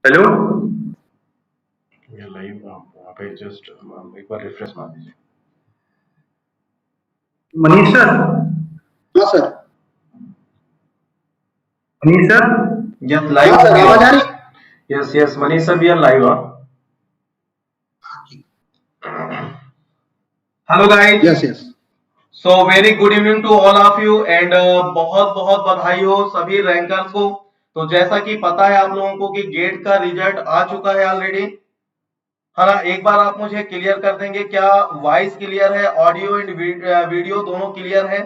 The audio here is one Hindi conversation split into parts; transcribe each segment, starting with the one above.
हेलो। ये लाइव आप वहाँ पे जस्ट एक बार रिफ्रेश मार दीजिए। मनीष सर। हाँ सर। मनीष सर। यस हाँ लाइव सर, ओनली। आवाज आ रही? Yes yes Manish sir we are live. Hello guys. Yes yes. So very good evening to all of you and बहुत बहुत बधाई हो सभी रैंकर्स को। तो जैसा कि पता है आप लोगों को कि गेट का रिजल्ट आ चुका है ऑलरेडी, है ना। एक बार आप मुझे क्लियर कर देंगे क्या वॉइस क्लियर है, ऑडियो एंड वीडियो दोनों क्लियर है?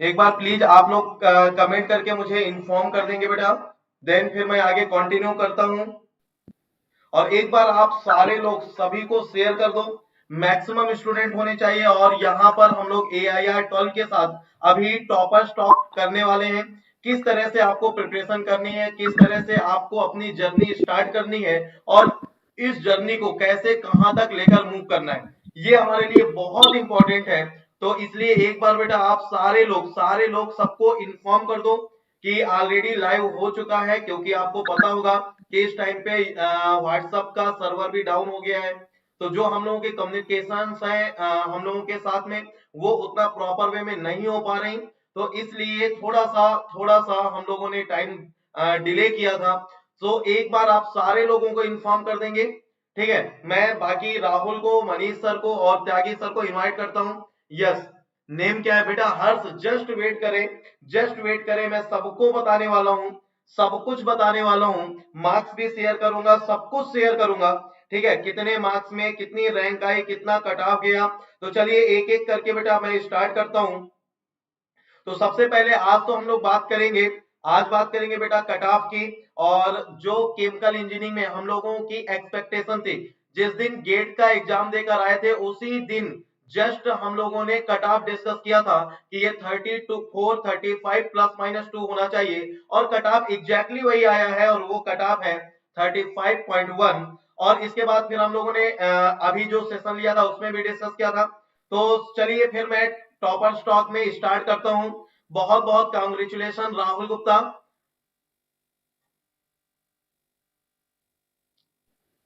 एक बार प्लीज आप लोग कमेंट करके मुझे इन्फॉर्म कर देंगे बेटा, देन फिर मैं आगे कंटिन्यू करता हूं। और एक बार आप सारे लोग सभी को शेयर कर दो, मैक्सिमम स्टूडेंट होने चाहिए। और यहाँ पर हम लोग AIR 12 के साथ अभी टॉपर स्टॉक करने वाले हैं। किस तरह से आपको प्रिपरेशन करनी है, किस तरह से आपको अपनी जर्नी स्टार्ट करनी है और इस जर्नी को कैसे कहां तक लेकर मूव करना है, ये हमारे लिए बहुत इंपॉर्टेंट है। तो इसलिए एक बार बेटा आप सारे लोग सबको इन्फॉर्म कर दो कि ऑलरेडी लाइव हो चुका है, क्योंकि आपको पता होगा कि इस टाइम पे व्हाट्सएप का सर्वर भी डाउन हो गया है। तो जो हम लोगों के कम्युनिकेशंस हैं हम लोगों के साथ में, वो उतना प्रॉपर वे में नहीं हो पा रही। तो इसलिए थोड़ा सा हम लोगों ने टाइम डिले किया था। तो एक बार आप सारे लोगों को इन्फॉर्म कर देंगे, ठीक है। मैं बाकी राहुल को, मनीष सर को और त्यागी सर को इनवाइट करता हूं। यस, नेम क्या है बेटा? हर्ष। जस्ट वेट करें, जस्ट वेट करें, मैं सबको बताने वाला हूं, सब कुछ बताने वाला हूं। मार्क्स भी शेयर करूंगा, सब कुछ शेयर करूंगा, ठीक है। कितने मार्क्स में कितनी रैंक आई, कितना कट ऑफ गया, तो चलिए एक एक करके बेटा मैं स्टार्ट करता हूं। तो सबसे पहले आज तो हम लोग बात करेंगे, आज बात करेंगे बेटा कट ऑफ की। और जो केमिकल इंजीनियरिंग में हम लोगों की एक्सपेक्टेशन थी, जिस दिन गेट का एग्जाम देकर आए थे उसी दिन जस्ट हम लोगों ने कट ऑफ डिस्कस किया था कि ये 32 35 प्लस माइनस 2 होना चाहिए, और कट ऑफ एग्जैक्टली वही आया है और वो कट ऑफ है 35.1। और इसके बाद फिर हम लोगों ने अभी जो सेशन लिया था उसमें भी डिस्कस किया था। तो चलिए फिर मैं टॉपर स्टॉक में स्टार्ट करता हूं। बहुत बहुत congratulation Rahul Gupta.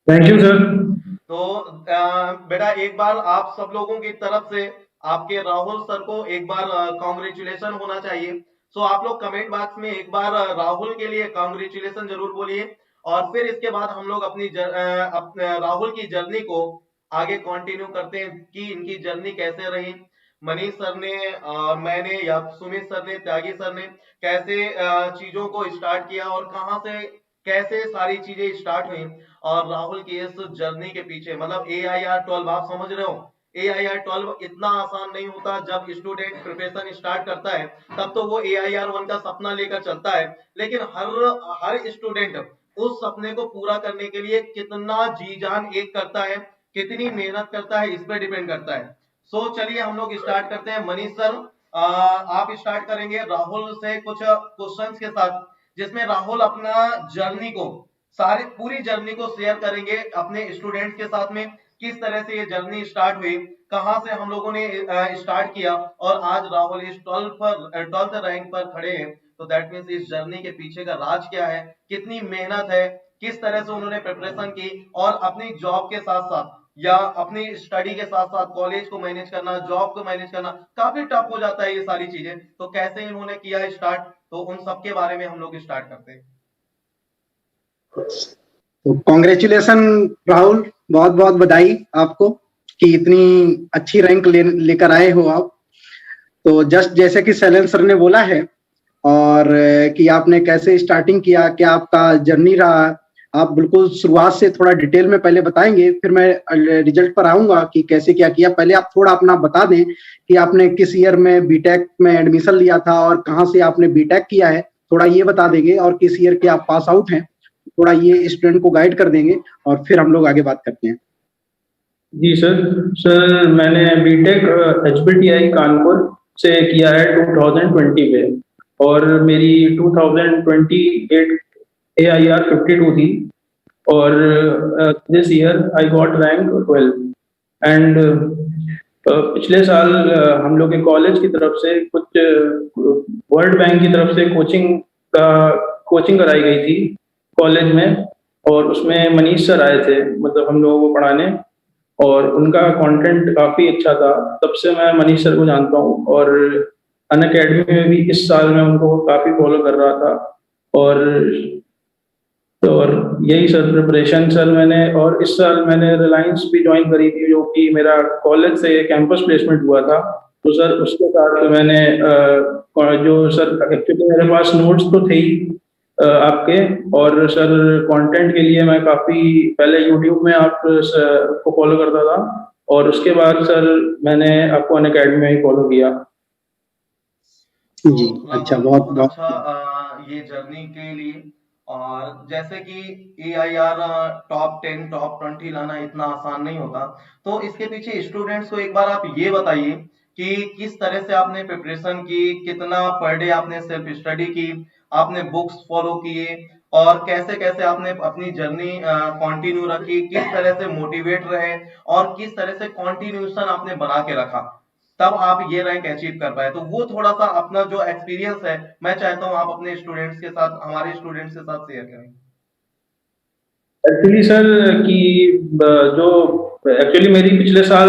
Thank you sir. तो बेटा एक बार आप सब लोगों की तरफ से आपके राहुल सर को एक बार कांग्रेचुलेशन होना चाहिए। सो आप लोग कमेंट बॉक्स में एक बार राहुल के लिए कांग्रेचुलेशन जरूर बोलिए। और फिर इसके बाद हम लोग अपने राहुल की जर्नी को आगे कंटिन्यू करते हैं कि इनकी जर्नी कैसे रही। मनीष सर ने मैंने या सुमित सर ने, त्यागी सर ने कैसे चीजों को स्टार्ट किया और कहां से कैसे सारी चीजें स्टार्ट हुई। और राहुल की इस जर्नी के पीछे मतलब AIR 12 आप समझ रहे हो, AIR 12 इतना आसान नहीं होता। जब स्टूडेंट प्रिपरेशन स्टार्ट करता है तब तो वो AIR 1 का सपना लेकर चलता है, लेकिन हर हर स्टूडेंट उस सपने को पूरा करने के लिए कितना जी जान एक करता है, कितनी मेहनत करता है, इस पर डिपेंड करता है। सो चलिए हम लोग स्टार्ट करते हैं। मनीष सर आप स्टार्ट करेंगे राहुल से कुछ क्वेश्चंस के साथ, जिसमें राहुल अपना जर्नी को, सारी पूरी जर्नी को शेयर करेंगे अपने स्टूडेंट्स के साथ में। किस तरह से ये जर्नी स्टार्ट हुई, कहां से हम लोगों ने स्टार्ट किया और आज राहुल इस 12th रैंक पर खड़े हैं। तो दैट मीन्स इस जर्नी के पीछे का राज क्या है, कितनी मेहनत है, किस तरह से उन्होंने प्रिपरेशन की, और अपनी जॉब के साथ साथ या अपनी स्टडी के साथ साथ कॉलेज को मैनेज करना, जॉब को मैनेज करना काफी टफ हो जाता है ये सारी चीजें। तो कैसे इन्होंने किया स्टार्ट, तो उन सब के बारे में हम लोग स्टार्ट करते हैं। तो कॉन्ग्रेचुलेशन राहुल, बहुत बहुत बधाई आपको कि इतनी अच्छी रैंक लेकर आए हो आप। तो जस्ट जैसे कि शैलेंद्र सर ने बोला है और कि आपने कैसे स्टार्टिंग किया, क्या आपका जर्नी रहा, आप बिल्कुल शुरुआत से थोड़ा डिटेल में पहले बताएंगे, फिर मैं रिजल्ट पर आऊंगा कि कैसे क्या किया। पहले आप थोड़ा अपना बता दें कि आपने किस ईयर में बीटेक में एडमिशन लिया था और कहाँ से आपने बीटेक किया है, थोड़ा ये बता देंगे, और किस ईयर के आप पास आउट हैं, थोड़ा ये स्टूडेंट को गाइड कर देंगे और फिर हम लोग आगे बात करते हैं। जी सर मैंने बीटेक HBTI कानपुर से किया है 2020 में, और मेरी 2028 AIR 52 थी, और this year I got rank 12। And पिछले साल हम लोग के कॉलेज की तरफ से कुछ वर्ल्ड बैंक की तरफ से कोचिंग कराई गई थी, कॉलेज में, और उसमें मनीष सर आए थे, मतलब हम लोगों को पढ़ाने, और उनका कंटेंट काफ़ी अच्छा था। तब से मैं मनीष सर को जानता हूँ, और अनअकैडमी में भी इस साल मैं उनको काफ़ी फॉलो कर रहा था। और और यही सर प्रिपरेशन सर मैंने, और इस साल मैंने रिलायंस भी ज्वाइन करी थी, जो कि मेरा कॉलेज से कैंपस प्लेसमेंट हुआ था। तो सर उसके साथ मैंने जो सर एक्चुअली मेरे पास नोट्स तो थे ही आपके, और सर कंटेंट के लिए मैं काफ़ी पहले यूट्यूब में आप को फॉलो करता था, और उसके बाद सर मैंने आपको अनअकैडमी में ही फॉलो किया। तो जी, अच्छा, राहुल बहुत बहुत बहुत अच्छा ये जर्नी के लिए। और जैसे कि AIR टॉप 10 टॉप 20 लाना इतना आसान नहीं होता। तो इसके पीछे स्टूडेंट्स को एक बार आप ये बताइए कि किस तरह से आपने प्रिपरेशन की, कितना पर डे आपने सेल्फ स्टडी की, आपने बुक्स फॉलो किए, और कैसे कैसे आपने अपनी जर्नी कंटिन्यू रखी, किस तरह से मोटिवेट रहे, और किस तरह से कंटिन्यूशन आपने बना के रखा, तब आप ये रैंक अचीव कर पाए। तो वो थोड़ा सा अपना जो एक्सपीरियंस है, मैं चाहता हूँ आप अपने स्टूडेंट्स के साथ, हमारे स्टूडेंट्स के साथ शेयर करें। एक्चुअली सर कि जो एक्चुअली मेरी पिछले साल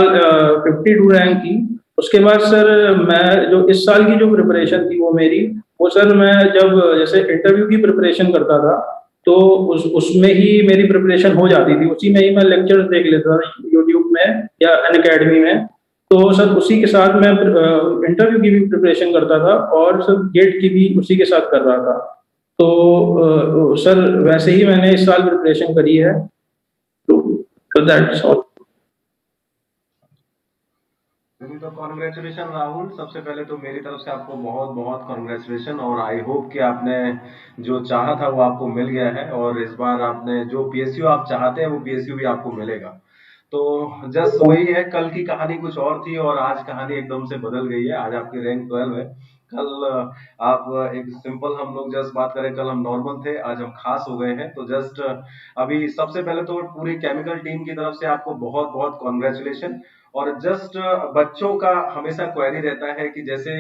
52 रैंक थी। उसके बाद सर मैं जो इस साल की जो प्रिपरेशन थी वो मेरी, वो सर मैं जब जैसे इंटरव्यू की प्रिपरेशन करता था, तो उसमें ही मेरी प्रिपरेशन हो जाती थी, उसी में ही मैं लेक्चर्स देख लेता था यूट्यूब में या अनअकैडमी में। तो सर उसी के साथ मैं इंटरव्यू की भी प्रिपरेशन करता था, और सर गेट की भी उसी के साथ कर रहा था। तो सर वैसे ही मैंने इस साल प्रिपरेशन करी है। तो दैट्स ऑल। तो कॉन्ग्रेचुलेशन राहुल, सबसे पहले तो मेरी तरफ से आपको बहुत बहुत कॉन्ग्रेचुलेशन, और आई होप कि आपने जो चाहा था वो आपको मिल गया है, और इस बार आपने जो PSU आप चाहते हैं वो PSU भी आपको मिलेगा। तो जस्ट वही है, कल की कहानी कुछ और थी और आज कहानी एकदम से बदल गई है। आज आपकी रैंक 12 है। कल आप एक सिंपल, हम लोग जस्ट बात करें, कल हम नॉर्मल थे, आज हम खास हो गए हैं। तो जस्ट अभी सबसे पहले तो पूरी केमिकल टीम की तरफ से आपको बहुत बहुत कॉन्ग्रेचुलेशन। और जस्ट बच्चों का हमेशा क्वेरी रहता है कि जैसे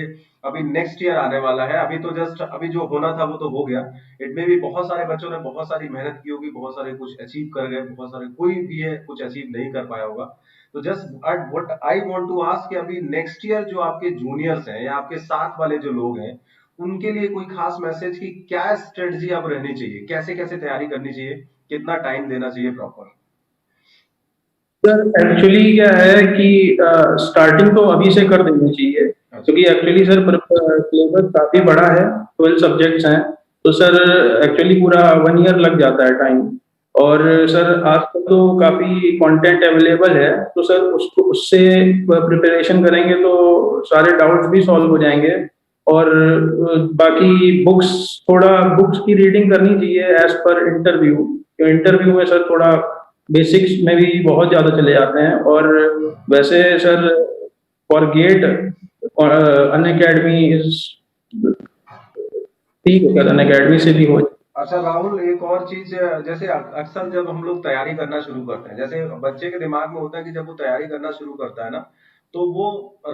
अभी नेक्स्ट ईयर आने वाला है, अभी तो जस्ट अभी जो होना था वो तो हो गया। इट में भी बहुत सारे बच्चों ने बहुत सारी मेहनत की होगी, बहुत सारे कुछ अचीव कर गए, बहुत सारे कोई भी है कुछ अचीव नहीं कर पाया होगा। तो just what I want to ask कि अभी नेक्स्ट ईयर जो आपके जूनियर्स हैं या आपके साथ वाले जो लोग हैं, उनके लिए कोई खास मैसेज की क्या स्ट्रेटजी अब रहनी चाहिए, कैसे कैसे तैयारी करनी चाहिए, कितना टाइम देना चाहिए प्रॉपर? सर एक्चुअली क्या है कि स्टार्टिंग तो अभी से कर देनी चाहिए, अच्छा। क्योंकि एक्चुअली सर सिलेबस काफी बड़ा है, 12 सब्जेक्ट्स हैं। तो सर एक्चुअली पूरा 1 ईयर लग जाता है टाइम। और सर आजकल तो काफी कंटेंट अवेलेबल है, तो सर उसको उससे प्रिपरेशन करेंगे तो सारे डाउट्स भी सॉल्व हो जाएंगे। और बाकी बुक्स, थोड़ा बुक्स की रीडिंग करनी चाहिए एज पर इंटरव्यू। इंटरव्यू में सर थोड़ा बेसिक्स में भी बहुत ज्यादा चले जाते हैं। और वैसे sir forget Unacademy is ठीक है सर, अनअकैडमी से भी हो। अच्छा राहुल, एक और चीज, जैसे अक्सर जब हम लोग तैयारी करना शुरू करते हैं, जैसे बच्चे के दिमाग में होता है कि जब वो तैयारी करना शुरू करता है ना, तो वो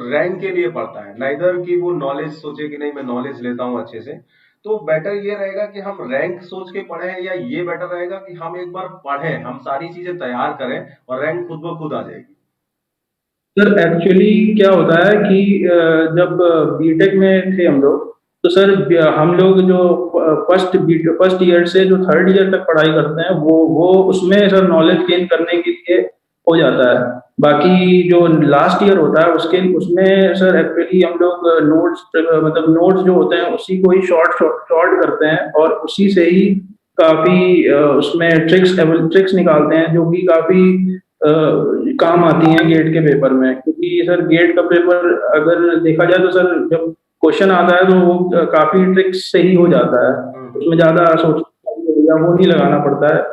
रैंक के लिए पढ़ता है, नाइदर कि वो नॉलेज सोचे कि नहीं मैं नॉलेज लेता हूँ अच्छे से। तो बेटर ये रहेगा कि हम रैंक सोच के पढ़ें, या ये बेटर रहेगा कि हम एक बार पढ़ें, हम सारी चीजें तैयार करें और रैंक खुद ब खुद आ जाएगी? सर एक्चुअली क्या होता है कि जब बीटेक में थे हम लोग, तो सर हम लोग जो फर्स्ट ईयर से जो थर्ड ईयर तक पढ़ाई करते हैं, वो उसमें सर नॉलेज गेन करने के लिए हो जाता है। बाकी जो लास्ट ईयर होता है उसके उसमें सर एक्चुअली हम लोग नोट्स, मतलब नोट्स जो होते हैं उसी को ही शॉर्ट शॉर्ट करते हैं, और उसी से ही काफी उसमें ट्रिक्स निकालते हैं, जो कि काफी काम आती हैं गेट के पेपर में। क्योंकि सर गेट का पेपर अगर देखा जाए तो सर जब क्वेश्चन आता है तो वो काफी ट्रिक्स से ही हो जाता है, उसमें ज्यादा सोच या वो नहीं लगाना पड़ता है,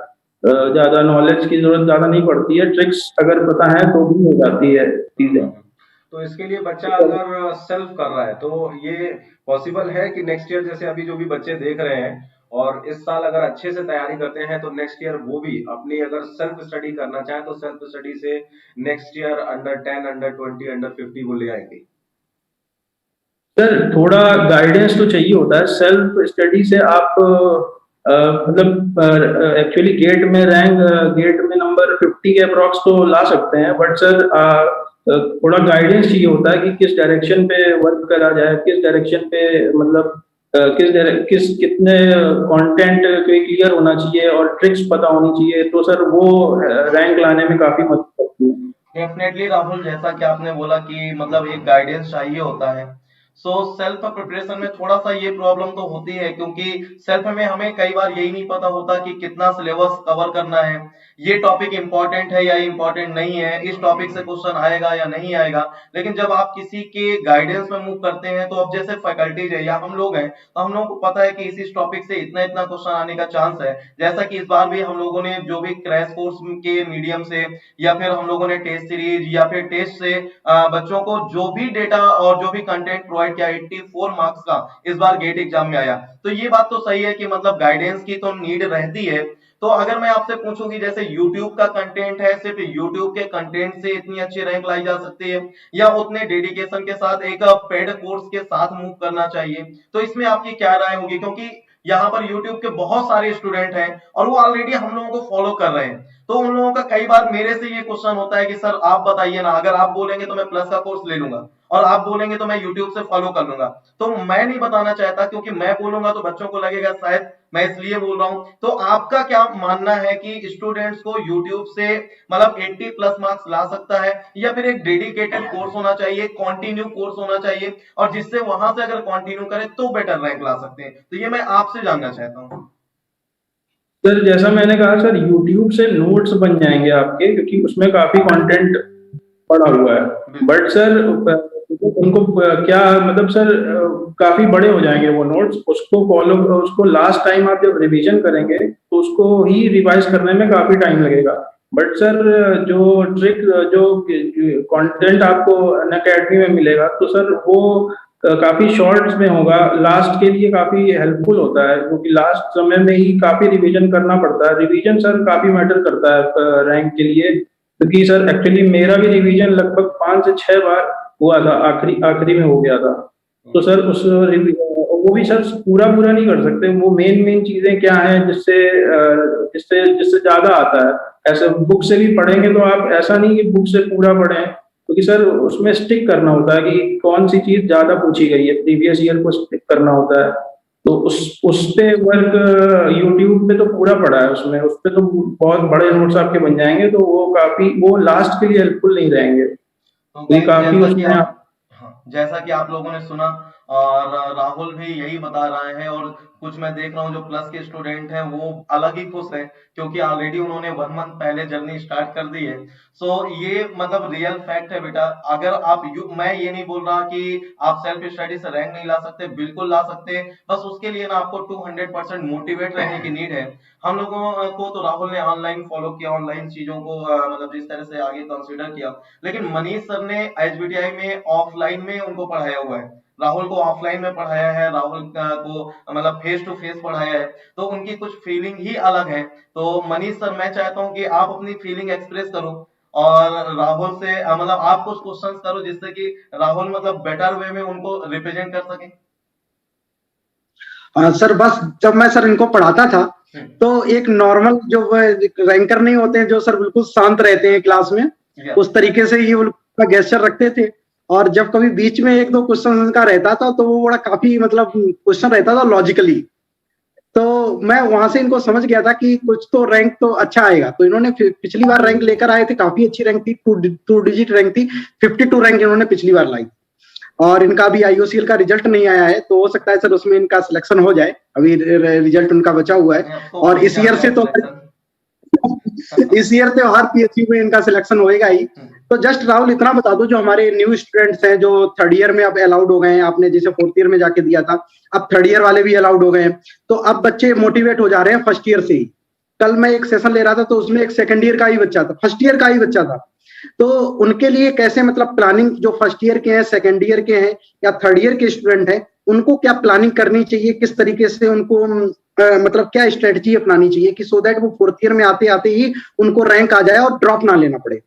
ज्यादा नॉलेज की जरूरत ज्यादा नहीं पड़ती है, ट्रिक्स अगर पता है तो भी हो जाती है चीजें। तो इसके लिए बच्चा अगर सेल्फ कर रहा है, तो ये पॉसिबल है कि नेक्स्ट ईयर, जैसे अभी जो भी बच्चे देख रहे हैं और इस साल अगर अच्छे से तैयारी करते हैं, तो नेक्स्ट ईयर वो भी अपनी अगर सेल्फ स्टडी करना चाहे तो सेल्फ स्टडी से next year under 10 under 20 under 50 वो ले आएंगे? सर थोड़ा गाइडेंस तो चाहिए होता है, सेल्फ स्टडी से आप मतलब एक्चुअली गेट में नंबर 50 के अप्रॉक्स तो ला सकते हैं, बट सर थोड़ा गाइडेंस चाहिए होता है कि किस डायरेक्शन पे वर्क करा जाए, किस डायरेक्शन पे मतलब कितने कंटेंट क्लियर होना चाहिए और ट्रिक्स पता होनी चाहिए, तो सर वो रैंक लाने में काफी मदद करती है। डेफिनेटली राहुल, जैसा कि आपने बोला कि मतलब एक गाइडेंस चाहिए होता है। सो सेल्फ प्रिपरेशन में थोड़ा सा ये प्रॉब्लम तो होती है, क्योंकि सेल्फ में हमें कई बार यही नहीं पता होता कि कितना सिलेबस कवर करना है, ये टॉपिक इंपॉर्टेंट है या इंपॉर्टेंट नहीं है, इस टॉपिक से क्वेश्चन आएगा या नहीं आएगा। लेकिन जब आप किसी के गाइडेंस में मूव करते हैं, तो अब जैसे फैकल्टीज है या हम लोग हैं, तो हम लोगों को पता है कि इस टॉपिक से इतना इतना क्वेश्चन आने का चांस है। जैसा कि इस बार भी हम लोगों ने जो भी क्रैश कोर्स के मीडियम से या फिर हम लोगों ने टेस्ट सीरीज या फिर टेस्ट से बच्चों को जो भी डेटा और जो भी कंटेंट प्रोवाइड किया, 84 मार्क्स का इस बार गेट एग्जाम में आया। तो ये बात तो सही है कि मतलब गाइडेंस की तो नीड रहती है। तो अगर मैं आपसे पूछूं कि जैसे YouTube का कंटेंट है, सिर्फ YouTube के कंटेंट से इतनी अच्छी रैंक लाई जा सकती है या उतने डेडिकेशन के साथ एक पेड कोर्स के साथ मूव करना चाहिए, तो इसमें आपकी क्या राय होगी? क्योंकि यहाँ पर YouTube के बहुत सारे स्टूडेंट हैं और वो ऑलरेडी हम लोगों को फॉलो कर रहे हैं। तो उन लोगों का कई बार मेरे से ये क्वेश्चन होता है कि सर आप बताइए ना, अगर आप बोलेंगे तो मैं प्लस का कोर्स ले लूंगा और आप बोलेंगे तो मैं यूट्यूब से फॉलो कर लूंगा। तो मैं नहीं बताना चाहता, क्योंकि मैं बोलूंगा तो बच्चों को लगेगा शायद मैं इसलिए बोल रहा हूं। तो आपका क्या मानना है कि स्टूडेंट्स को यूट्यूब से मतलब 80 प्लस मार्क्स ला सकता है, या फिर एक डेडिकेटेड कोर्स होना चाहिए, कंटिन्यू कोर्स होना चाहिए, और जिससे वहां से अगर कंटिन्यू करें तो बेटर रैंक ला सकते हैं? तो ये मैं आपसे जानना चाहता हूँ। सर जैसा मैंने कहा सर, YouTube से नोट्स बन जाएंगे आपके, क्योंकि उसमें काफी कंटेंट पड़ा हुआ है। बट सर उनको क्या मतलब सर, काफी बड़े हो जाएंगे वो नोट्स, उसको लास्ट टाइम आप जब रिवीजन करेंगे तो उसको ही रिवाइज करने में काफी टाइम लगेगा। बट सर जो कंटेंट आपको अनअकैडमी में मिलेगा, तो सर वो काफी शॉर्ट्स में होगा, लास्ट के लिए काफी हेल्पफुल होता है, क्योंकि लास्ट समय में ही काफी रिवीजन करना पड़ता है। रिवीजन सर काफी मैटर करता है रैंक के लिए, क्योंकि सर एक्चुअली मेरा भी रिवीजन लगभग 5 से 6 बार हुआ था, आखिरी आखिरी में हो गया था। तो सर वो भी सर पूरा पूरा नहीं कर सकते, वो मेन चीजें क्या हैं जिससे जिससे जिससे ज्यादा आता है। ऐसे बुक से भी पढ़ेंगे तो आप ऐसा नहीं कि बुक से पूरा पढ़ें, क्योंकि सर उसमें स्टिक करना होता है कि कौन सी चीज ज्यादा पूछी गई है, प्रीवियस ईयर को स्टिक करना होता है। तो उस पे वर्क यूट्यूब पे तो पूरा पड़ा है, उसमें उस पे तो बहुत बड़े नोट्स आपके बन जाएंगे, तो वो लास्ट के लिए हेल्पफुल नहीं रहेंगे। तो ये गाइस, काफी जैसा कि उसमें आप हाँ, जैसा कि आप लोगों ने सुना, और राहुल भी यही बता रहे हैं, और कुछ मैं देख रहा हूँ जो प्लस के स्टूडेंट हैं वो अलग ही खुश हैं, क्योंकि ऑलरेडी उन्होंने 1 मंथ पहले जर्नी स्टार्ट कर दी है। सो ये मतलब रियल फैक्ट है बेटा। अगर मैं ये नहीं बोल रहा कि आप सेल्फ स्टडी से रैंक नहीं ला सकते, बिल्कुल ला सकते हैं। बस उसके लिए ना आपको 200% मोटिवेट रहने की नीड है। हम लोगों को तो राहुल ने ऑनलाइन फॉलो किया, ऑनलाइन चीजों को मतलब जिस तरह से आगे कंसिडर किया, लेकिन मनीष सर ने एचबीटीआई में ऑफलाइन में उनको पढ़ाया हुआ है, राहुल को ऑफलाइन में पढ़ाया है, राहुल को मतलब फेस टू फेस पढ़ाया है, तो उनकी कुछ फीलिंग ही अलग है। तो मनीष सर, मैं चाहता हूं कि आप अपनी फीलिंग एक्सप्रेस करो और राहुल से मतलब आप कुछ क्वेश्चंस करो, जिससे कि राहुल मतलब बेटर वे में उनको रिप्रेजेंट कर सके। सर बस जब मैं सर इनको पढ़ाता था तो एक नॉर्मल जो रैंकर नहीं होते हैं, जो सर बिल्कुल शांत रहते हैं क्लास में, उस तरीके से ये गेस्चर रखते थे। और जब कभी बीच में एक दो क्वेश्चन का रहता था तो वो बड़ा काफी मतलब क्वेश्चन रहता था लॉजिकली, तो मैं वहां से इनको समझ गया था कि कुछ तो रैंक तो अच्छा आएगा। तो इन्होंने पिछली बार रैंक लेकर आए थे, काफी अच्छी रैंक थी, 2 डिजिट रैंक थी, 52 रैंक इन्होंने पिछली बार लाई। और इनका अभी आईओसीएल का रिजल्ट नहीं आया है, तो हो सकता है सर उसमें इनका सिलेक्शन हो जाए, अभी रिजल्ट उनका बचा हुआ है। और इस ईयर से तो इस ईयर तो हर पीएचयू में इनका सिलेक्शन होएगा ही। तो जस्ट राहुल इतना बता दो, जो हमारे न्यू स्टूडेंट्स हैं जो 3rd ईयर में अब अलाउड हो गए हैं, आपने जैसे 4th ईयर में जाके दिया था, अब 3rd ईयर वाले भी अलाउड हो गए हैं, तो अब बच्चे मोटिवेट हो जा रहे हैं 1st ईयर से ही। कल मैं एक सेशन ले रहा था तो उसमें एक 2nd ईयर का ही बच्चा था, 1st ईयर का ही बच्चा था। तो उनके लिए कैसे मतलब प्लानिंग, जो 1st ईयर के हैं, 2nd ईयर के हैं या 3rd ईयर के स्टूडेंट हैं, उनको क्या प्लानिंग करनी चाहिए, किस तरीके से उनको मतलब क्या स्ट्रेटजी अपनानी चाहिए कि सो दैट वो 4th ईयर में आते आते ही उनको रैंक आ जाए और ड्रॉप ना लेना पड़े?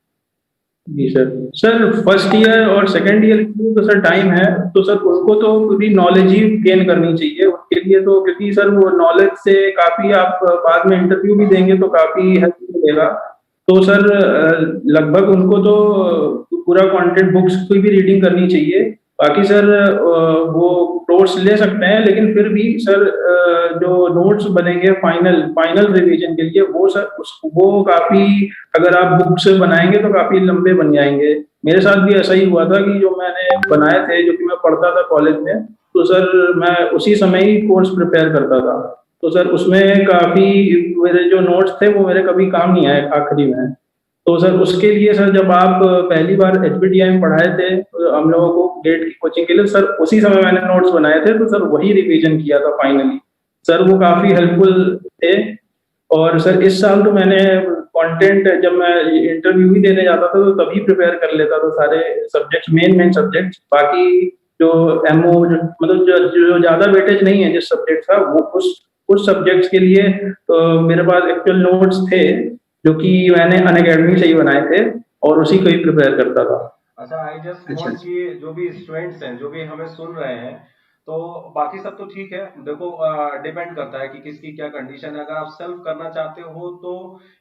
जी सर 1st ईयर और 2nd ईयर के लिए तो सर टाइम है, तो सर उनको तो पूरी नॉलेज ही गेन करनी चाहिए। उसके लिए तो, क्योंकि सर वो नॉलेज से काफी आप बाद में इंटरव्यू भी देंगे तो काफी हेल्प मिलेगा। तो सर लगभग उनको तो पूरा कंटेंट बुक्स की भी रीडिंग करनी चाहिए। बाकी सर वो नोट्स ले सकते हैं, लेकिन फिर भी सर जो नोट्स बनेंगे फाइनल फाइनल रिवीजन के लिए वो सर वो काफी, अगर आप बुक से बनाएंगे तो काफी लंबे बन जाएंगे। मेरे साथ भी ऐसा ही हुआ था कि जो मैंने बनाए थे, जो कि मैं पढ़ता था कॉलेज में, तो सर मैं उसी समय ही कोर्स प्रिपेयर करता था। तो सर उसमें काफी मेरे जो नोट्स थे वो मेरे कभी काम नहीं आए आखिरी में। तो सर उसके लिए सर जब आप पहली बार एचबीटीआई में पढ़ाए थे तो हम लोगों को गेट की कोचिंग के लिए, सर उसी समय मैंने नोट्स बनाए थे, तो सर वही रिवीजन किया था फाइनली। सर वो काफी हेल्पफुल थे। और सर इस साल तो मैंने कंटेंट, जब मैं इंटरव्यू भी देने जाता था तो तभी प्रिपेयर कर लेता था सारे सब्जेक्ट्स, मेन मेन सब्जेक्ट्स। बाकी जो एमओ, मतलब जो ज्यादा वेटेज नहीं है जिस सब्जेक्ट का, वो उस सब्जेक्ट्स के लिए मेरे पास एक्चुअल नोट्स थे जो कि मैंने अनअकैडमी से ही बनाए थे और उसी को ही प्रिपेयर करता था। अच्छा, आई जस्ट अच्छा वांट अच्छा। कि जो भी स्टूडेंट्स हैं, जो भी हमें सुन रहे हैं, तो बाकी सब तो ठीक है। देखो, डिपेंड करता है कि किसकी क्या कंडीशन है। अगर आप सेल्फ करना चाहते हो तो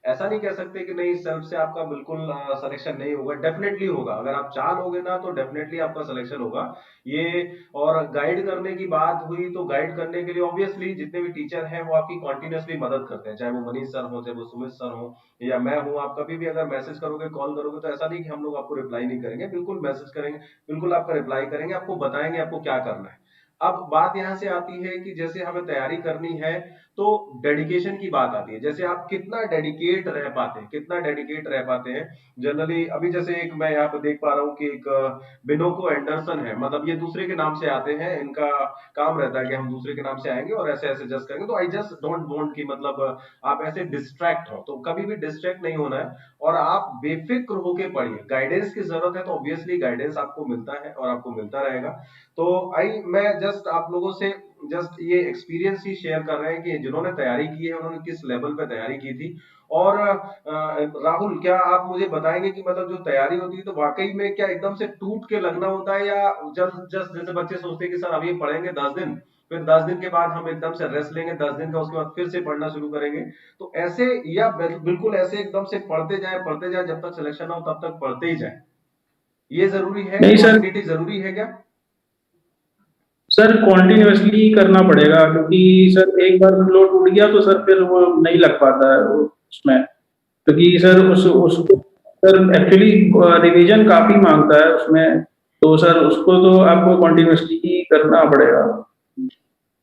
ऐसा नहीं कह सकते कि नहीं, सेल्फ से आपका बिल्कुल सिलेक्शन नहीं होगा। डेफिनेटली होगा, अगर आप चाह लोगे ना तो डेफिनेटली आपका सिलेक्शन होगा ये। और गाइड करने की बात हुई तो गाइड करने के लिए ऑब्वियसली जितने भी टीचर हैं वो आपकी कॉन्टिन्यूसली मदद करते हैं, चाहे वो मनीष सर हो, चाहे वो सुमित सर हो, या मैं हूं। आप कभी भी अगर मैसेज करोगे, कॉल करोगे, तो ऐसा नहीं कि हम लोग आपको रिप्लाई नहीं करेंगे, बिल्कुल मैसेज करेंगे, बिल्कुल आपका रिप्लाई करेंगे, आपको बताएंगे आपको क्या करना है। अब बात यहां से आती है कि जैसे हमें तैयारी करनी है तो डेडिकेशन की बात आती है। जैसे आप कितना डेडिकेट रह पाते हैं, कितना डेडिकेट रह पाते हैं। जनरली अभी जैसे एक मैं यहाँ पे देख पा रहा हूँ कि एक बिनोको एंडरसन है, मतलब ये दूसरे के नाम से आते हैं, इनका काम रहता है कि हम दूसरे के नाम से आएंगे और ऐसे ऐसे जस्ट करेंगे। तो आई जस्ट डोंट वांट कि मतलब आप ऐसे डिस्ट्रैक्ट हो, तो कभी भी डिस्ट्रैक्ट नहीं होना है और आप बेफिक्र होके पढ़िए। गाइडेंस की जरूरत है तो ऑब्वियसली गाइडेंस आपको मिलता है और आपको मिलता रहेगा। तो आई मैं जस्ट आप लोगों से जस्ट ये एक्सपीरियंस ही शेयर कर रहे हैं कि जिन्होंने तैयारी की है उन्होंने किस लेवल पे तैयारी की थी। और राहुल, क्या आप मुझे बताएंगे कि मतलब जो तैयारी होती है तो वाकई में क्या एकदम से टूट के लगना होता है, या जस्ट जस्ट जैसे बच्चे सोचते हैं कि सर अभी पढ़ेंगे 10 दिन, फिर 10 दिन के बाद हम एकदम से रेस्ट लेंगे, 10 दिन का, उसके बाद फिर से पढ़ना शुरू करेंगे, तो ऐसे, या बिल्कुल ऐसे एकदम से पढ़ते जाए जब तक सिलेक्शन हो तब तक पढ़ते ही जाए? ये जरूरी है, नहीं सर, क्वांटिटी जरूरी है क्या? सर कॉन्टिन्यूअसली करना पड़ेगा, क्योंकि सर एक बार फ्लो टूट गया तो सर फिर वो नहीं लग पाता है उसमें। क्योंकि सर उस उसको सर एक्चुअली रिवीजन काफी मांगता है उसमें। तो सर उसको तो आपको कॉन्टिन्यूअसली ही करना पड़ेगा।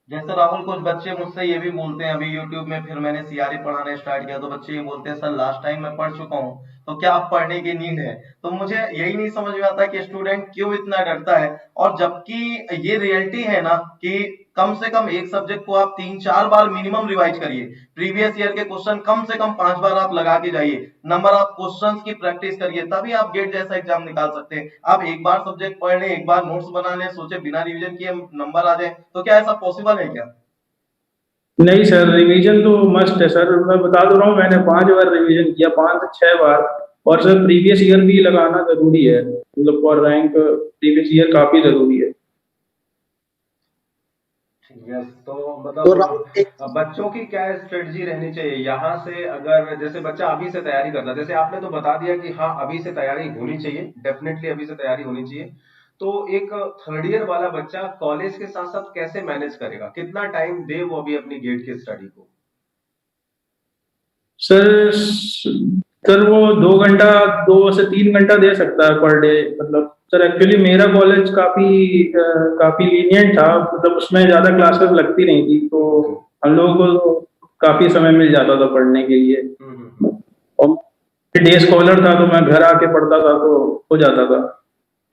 जैसे राहुल, कुछ बच्चे मुझसे ये भी बोलते हैं, अभी यूट्यूब में फिर मैंने सीआरई पढ़ाना स्टार्ट किया तो बच्चे ये बोलते हैं, सर लास्ट टाइम मैं पढ़ चुका हूँ, तो क्या अब पढ़ने की नीड है? तो मुझे यही नहीं समझ में आता कि स्टूडेंट क्यों इतना डरता है। और जबकि ये रियलिटी है ना कि कम से कम एक सब्जेक्ट को आप 3-4 बार मिनिमम रिवाइज करिए। प्रीवियस ईयर के क्वेश्चन कम से कम 5 बार आप लगा के जाइए, नंबर ऑफ क्वेश्चंस की प्रैक्टिस करिए, तभी आप गेट जैसा एग्जाम निकाल सकते हैं। आप एक बार सब्जेक्ट पढ़ लें, एक बार नोट्स बना लें, सोचे बिना रिवीजन किए नंबर आ जाए, तो क्या ऐसा पॉसिबल है क्या? नहीं सर, रिवीजन तो मस्ट है सर। मैं बता दे रहा हूँ, मैंने 5 बार रिवीजन किया, 5 से 6 बार। और सर प्रीवियस ईयर भी लगाना जरूरी है, मतलब फॉर रैंक प्रीवियस ईयर काफी जरूरी है। यस, तो तो राहुल एक मतलब बच्चों की क्या स्ट्रेटजी रहनी चाहिए यहाँ से? अगर जैसे बच्चा अभी से तैयारी करता है, जैसे आपने तो बता दिया कि हाँ अभी से तैयारी होनी चाहिए, डेफिनेटली अभी से तैयारी होनी चाहिए, तो एक थर्ड ईयर वाला बच्चा कॉलेज के साथ साथ कैसे मैनेज करेगा? कितना टाइम दे वो अभी अपनी गेट की स्टडी को? सर सर वो 2 घंटा, 2 से 3 घंटा दे सकता है पर डे। मतलब सर एक्चुअली मेरा कॉलेज काफी लीनियंट था, मतलब उसमें ज्यादा क्लासेस लगती नहीं थी, तो हम लोगों को तो काफी समय मिल जाता था पढ़ने के लिए। और डे स्कॉलर था तो मैं घर आके पढ़ता था तो हो जाता था।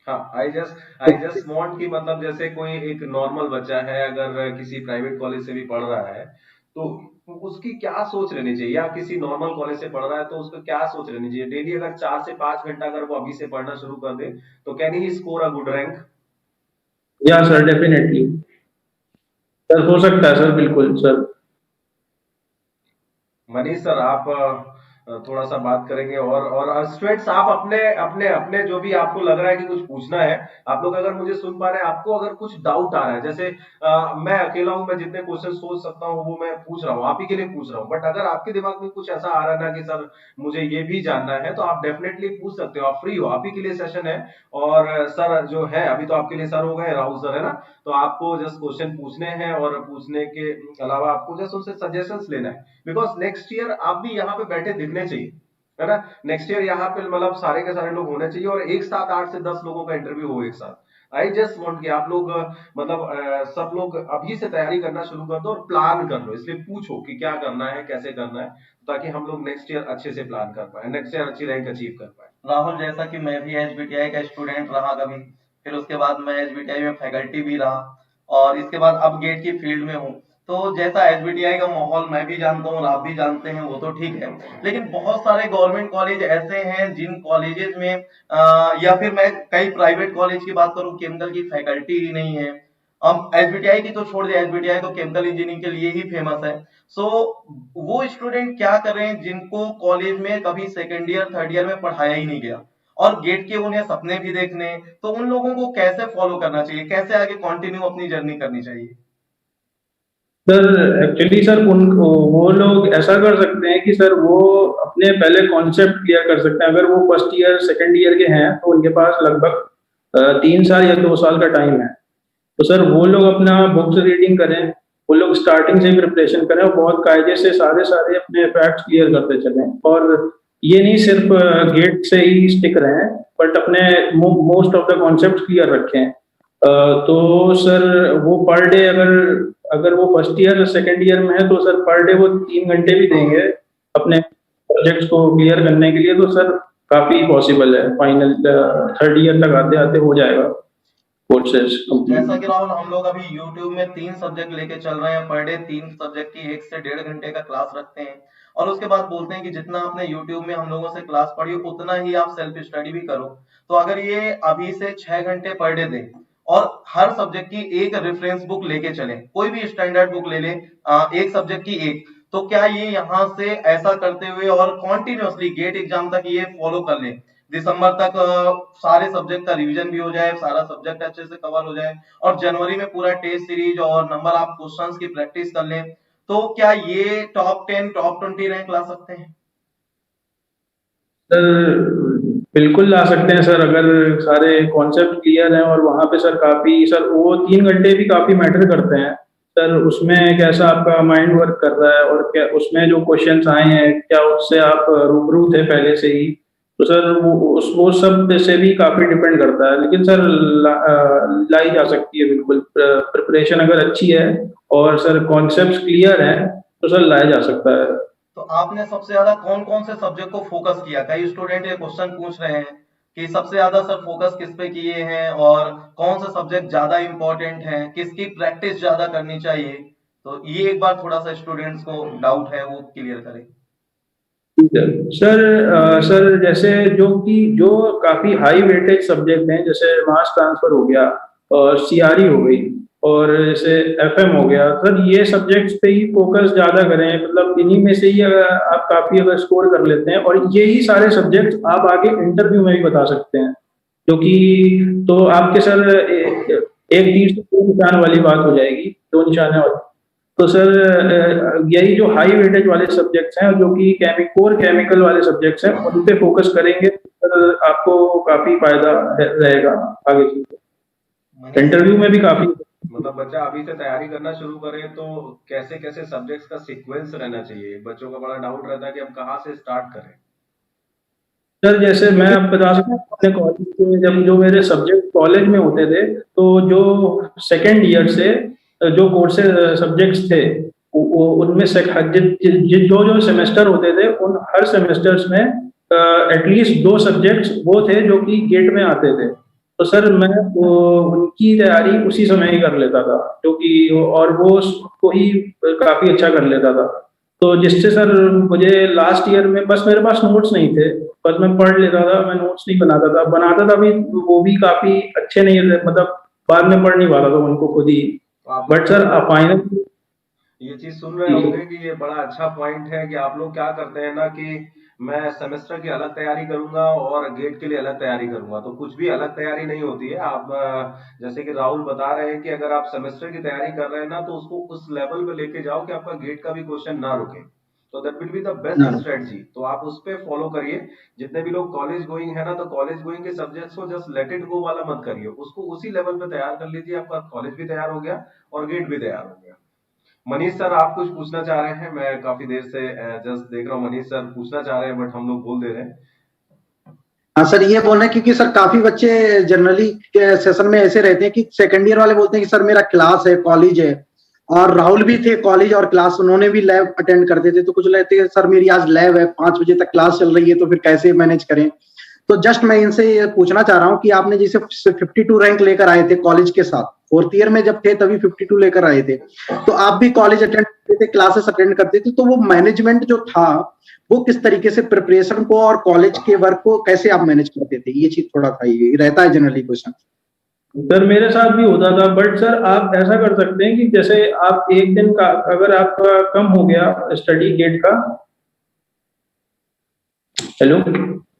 हाँ, आई जस्ट वांट कि मतलब जैसे कोई एक नॉर्मल बच्चा है, अगर किसी प्राइवेट कॉलेज से भी पढ़ रहा है, तो उसकी क्या सोच रहनी चाहिए? या किसी नॉर्मल कॉलेज से पढ़ रहा है तो उसको क्या सोच रहनी चाहिए? डेली अगर 4 से 5 घंटा अगर वो अभी से पढ़ना शुरू कर दे तो can he score a good rank? या सर डेफिनेटली, सर हो सकता है सर, बिल्कुल सर। मनीष सर, आप थोड़ा सा बात करेंगे। और स्टूडेंट्स, आप अपने अपने अपने जो भी आपको लग रहा है कि कुछ पूछना है, आप लोग अगर मुझे सुन पा रहे हैं, आपको अगर कुछ डाउट आ रहा है, जैसे मैं अकेला हूं, मैं जितने क्वेश्चन सोच सकता हूं वो मैं पूछ रहा हूं, आप ही के लिए पूछ रहा हूं, बट अगर आपके दिमाग में कुछ ऐसा आ रहा है ना कि सर मुझे ये भी जानना है, तो आप डेफिनेटली पूछ सकते हो। आप फ्री हो, आप ही के लिए सेशन है। और सर जो है, अभी तो आपके लिए सर हो गए, राहुल सर है ना, तो आपको जस्ट क्वेश्चन पूछने हैं, और पूछने के अलावा आपको जस्ट उनसे सजेशंस लेना है। बिकॉज नेक्स्ट ईयर आप भी यहाँ पे बैठे दिखने चाहिए, है ना। नेक्स्ट ईयर यहाँ पे मतलब सारे के सारे लोग होने चाहिए, और एक साथ 8 से 10 लोगों का इंटरव्यू हो एक साथ। आई जस्ट वांट कि आप लोग मतलब सब लोग अभी से तैयारी करना शुरू कर दो और प्लान कर लो। इसलिए पूछो कि क्या करना है, कैसे करना है, ताकि हम लोग नेक्स्ट ईयर अच्छे से प्लान कर पाए, नेक्स्ट ईयर अच्छी रैंक अचीव कर पाए। राहुल, जैसा कि मैं भी एचबीटीआई का स्टूडेंट रहा कभी, फिर उसके बाद मैं एचबीटीआई में फैकल्टी भी रहा, और इसके बाद अब गेट की फील्ड में हूँ। तो जैसा एचबीटीआई का माहौल मैं भी जानता हूँ और आप भी जानते हैं, वो तो ठीक है, लेकिन बहुत सारे गवर्नमेंट कॉलेज ऐसे हैं जिन कॉलेजेस में या फिर मैं कई प्राइवेट कॉलेज की बात करूँ, केमिकल की फैकल्टी ही नहीं है। अब एसबीटीआई की तो छोड़ दिया, एसबीटीआई तो केमिकल इंजीनियरिंग के लिए ही फेमस है। सो वो स्टूडेंट क्या करें जिनको कॉलेज में कभी सेकेंड ईयर थर्ड ईयर में पढ़ाया ही नहीं गया, और गेट के उन्हें सपने भी देखने, तो उन लोगों को कैसे फॉलो करना चाहिए, कैसे आगे कंटिन्यू अपनी जर्नी करनी चाहिए? सर एक्चुअली सर उन वो लोग ऐसा कर सकते हैं कि सर वो अपने पहले कॉन्सेप्ट क्लियर कर सकते हैं। अगर वो फर्स्ट ईयर सेकंड ईयर के हैं तो उनके पास लगभग 3 साल या 2 साल का टाइम है। तो सर वो लोग अपना बुक्स रीडिंग करें, वो लोग स्टार्टिंग से ही प्रिपरेशन करें और बहुत कायदे से सारे सारे अपने फैक्ट्स क्लियर करते चलें। और ये नहीं सिर्फ गेट से ही स्टिक रहें, बट अपने most of the concept clear रखें। तो सर वो पर डे अगर अगर वो फर्स्ट ईयर सेकंड ईयर में है तो सर पर डे वो 3 घंटे भी देंगे अपने सब्जेक्ट्स को क्लियर करने के लिए, तो सर काफी पॉसिबल है। फाइनल थर्ड ईयर तक आते आते हो जाएगा कोर्सेज जैसा कंप्लीट। कि राहुल, हम लोग अभी YouTube में 3 सब्जेक्ट लेके चल रहे हैं, पर डे 3 सब्जेक्ट की 1 से 1.5 घंटे का क्लास रखते हैं, और उसके बाद बोलते हैं कि जितना आपने YouTube में हम लोगों से क्लास पढ़ी उतना ही आप सेल्फ स्टडी भी करो। तो अगर ये अभी से 6 घंटे पर डे दें, और हर सब्जेक्ट की एक रेफरेंस बुक लेके चलें, कोई भी स्टैंडर्ड बुक ले लें, एक सब्जेक्ट की एक, तो क्या ये यहाँ से ऐसा करते हुए और कॉन्टिन्यूअसली गेट एग्जाम तक ये फॉलो कर लें, दिसंबर तक सारे सब्जेक्ट का रिवीजन भी हो जाए, सारा सब्जेक्ट अच्छे से कवर हो जाए, और जनवरी में पूरा टेस्ट सीरीज और नंबर आप क्वेश्चंस की प्रैक्टिस कर लें, तो क्या ये टॉप 10 टॉप 20 रैंक ला सकते हैं? सर बिल्कुल ला सकते हैं सर, अगर सारे कॉन्सेप्ट क्लियर हैं। और वहाँ पे सर काफी सर वो 3 घंटे भी काफी मैटर करते हैं सर। उसमें कैसा आपका माइंड वर्क कर रहा है और क्या उसमें जो क्वेश्चंस आए हैं क्या उससे आप रूबरू थे पहले से ही, तो सर वो सब पे से भी काफी डिपेंड करता है। लेकिन सर लाई जा सकती है बिल्कुल, प्रिपरेशन अगर अच्छी है और सर कॉन्सेप्ट क्लियर हैं तो सर लाया जा सकता है। तो आपने सबसे ज्यादा कौन कौन से सब्जेक्ट को फोकस किया? कई स्टूडेंट ये क्वेश्चन पूछ रहे हैं कि सबसे ज्यादा सर फोकस किस पे किए हैं, और कौन सा सब्जेक्ट ज्यादा इंपॉर्टेंट है, किसकी प्रैक्टिस ज्यादा करनी चाहिए? तो ये एक बार थोड़ा सा स्टूडेंट्स को डाउट है वो क्लियर करें। सर सर जैसे जो काफी हाई वेटेज सब्जेक्ट हैं, जैसे मास ट्रांसफर हो गया और सीआरई हो गई और जैसे एफएम हो गया, सर ये सब्जेक्ट्स पे ही फोकस ज्यादा करें। मतलब इन्हीं में से ही अगर आप काफी अगर स्कोर कर लेते हैं, और ये ही सारे सब्जेक्ट्स आप आगे इंटरव्यू में भी बता सकते हैं, क्योंकि तो आपके सर एक तीर से दो निशान वाली बात हो जाएगी, दो निशाने वाली। तो सर यही जो हाई वेटेज वाले सब्जेक्ट्स हैं, जो कि कोर केमिकल वाले सब्जेक्ट्स हैं, उन पे फोकस करेंगे तो आपको काफी फायदा रहेगा आगे चलकर इंटरव्यू में भी काफी। मतलब बच्चा अभी से तैयारी करना शुरू करे तो कैसे कैसे सब्जेक्ट्स का सीक्वेंस रहना चाहिए? बच्चों का बड़ा डाउट रहता है कि हम कहाँ से स्टार्ट करें। सर जैसे मैं आप बता सकता हूँ अपने कॉलेज के, जब जो मेरे सब्जेक्ट कॉलेज में होते थे, तो जो सेकेंड ईयर से जो कोर्सेज सब्जेक्ट्स थे उनमें से जो जो सेमेस्टर होते थे उन हर सेमेस्टर्स में एटलीस्ट 2 सब्जेक्ट्स वो थे जो कि गेट में आते थे। तो सर मैं उनकी तैयारी उसी समय ही कर लेता था, जो कि और वो उसको ही काफी अच्छा कर लेता था। तो जिससे सर मुझे लास्ट ईयर में बस मेरे पास नोट्स नहीं थे, बस मैं पढ़ लेता था, मैं नोट्स नहीं बनाता था भी, वो भी काफी अच्छे नहीं थे, मतलब बाद में पढ़ नहीं पाता था उनको खुद ही। तो आप बट सर फाइनल ये चीज सुन रहे होंगे कि ये बड़ा अच्छा पॉइंट है कि आप लोग क्या करते हैं ना कि मैं सेमेस्टर की अलग तैयारी करूंगा और गेट के लिए अलग तैयारी करूंगा, तो कुछ भी अलग तैयारी नहीं होती है। आप जैसे कि राहुल बता रहे हैं कि अगर आप सेमेस्टर की तैयारी कर रहे हैं ना, तो उसको उस लेवल पे लेके जाओ कि आपका गेट का भी क्वेश्चन ना रुके, तो that will be the best ना स्ट्रेटजी। तो आप उस पे फॉलो करिए। जितने भी लोग कॉलेज गोइंग है ना, तो कॉलेज गोइंग के सब्जेक्ट्स को जस्ट लेट इट गो वाला मत करिए, उसको उसी लेवल पे तैयार कर लीजिए, आपका कॉलेज भी तैयार हो गया और गेट भी तैयार हो गया। मनीष सर, आप कुछ पूछना चाह रहे हैं? मैं काफी देर से जस्ट देख रहा हूँ मनीष सर पूछना चाह रहे हैं, बट हम लोग बोल दे रहे हैं। हाँ सर, ये बोल रहे हैं क्योंकि सर काफी बच्चे जनरली के सेशन में ऐसे रहते हैं कि सेकंड ईयर वाले बोलते हैं कि सर मेरा क्लास है, कॉलेज है, और राहुल भी थे कॉलेज और क्लास, उन्होंने भी लैब अटेंड करते थे, तो कुछ लेते हैं सर मेरी आज लैब है, 5 बजे तक क्लास चल रही है, तो फिर कैसे मैनेज करें। तो जस्ट मैं इनसे ये पूछना चाह रहा हूँ कि आपने जैसे 52 रैंक लेकर आए थे कॉलेज के साथ, 4th ईयर में जब थे तभी 52 लेकर आए थे, तो आप भी कॉलेज अटेंड करते थे, क्लासेस अटेंड करते थे, तो वो मैनेजमेंट जो था वो किस तरीके से प्रिपरेशन को और कॉलेज के वर्क को कैसे आप मैनेज करते थे? ये चीज थोड़ा था, ये रहता है जनरली क्वेश्चन। सर मेरे साथ भी होता था, बट सर आप ऐसा कर सकते हैं कि जैसे आप एक दिन का अगर आपका कम हो गया स्टडी गेट का। हेलो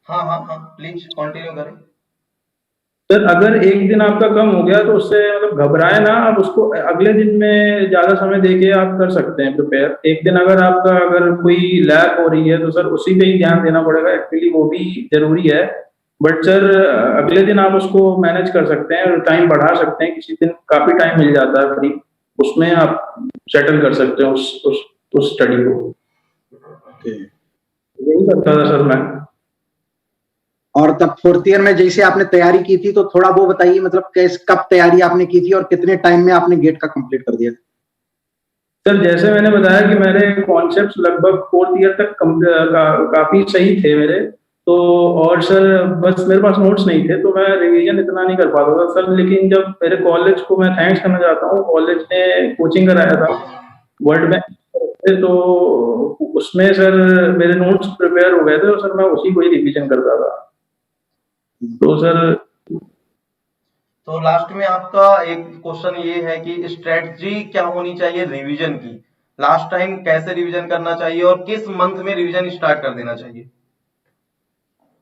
हाँ हाँ हाँ, प्लीज कंटिन्यू करें। सर, अगर एक दिन आपका कम हो गया तो उससे मतलब घबराए ना, आप उसको अगले दिन में ज्यादा समय देके आप कर सकते हैं प्रिपेयर। एक दिन अगर आपका अगर कोई लैग हो रही है तो सर उसी पे ही ध्यान देना पड़ेगा, एक्चुअली वो भी जरूरी है। बट सर अगले दिन आप उसको मैनेज कर सकते हैं और टाइम बढ़ा सकते हैं, किसी दिन काफी टाइम मिल जाता है फ्री, उसमें आप सेटल कर सकते हैं उस स्टडी को। यही करता था सर मैं। और तब 4th ईयर में जैसे आपने तैयारी की थी, तो थोड़ा वो बताइए, मतलब कब तैयारी आपने की थी और कितने टाइम में आपने गेट का कंप्लीट कर दिया? सर जैसे मैंने बताया कि मेरे कॉन्सेप्ट्स लगभग 4th ईयर तक काफी सही थे मेरे, तो और सर बस मेरे पास नोट्स नहीं थे तो मैं रिवीजन इतना नहीं कर पाता था सर। लेकिन जब मेरे कॉलेज को मैं थैंक्स करना चाहता हूँ, कॉलेज ने कोचिंग कराया था वर्ल्ड बैंक से, तो उसमें सर मेरे नोट्स प्रिपेयर हो गए थे, तो सर मैं उसी को ही रिवीजन करता था। तो सर तो लास्ट में आपका एक क्वेश्चन ये है कि स्ट्रेटजी क्या होनी चाहिए रिवीजन की, लास्ट टाइम कैसे रिवीजन करना चाहिए और किस मंथ में रिवीजन स्टार्ट कर देना चाहिए?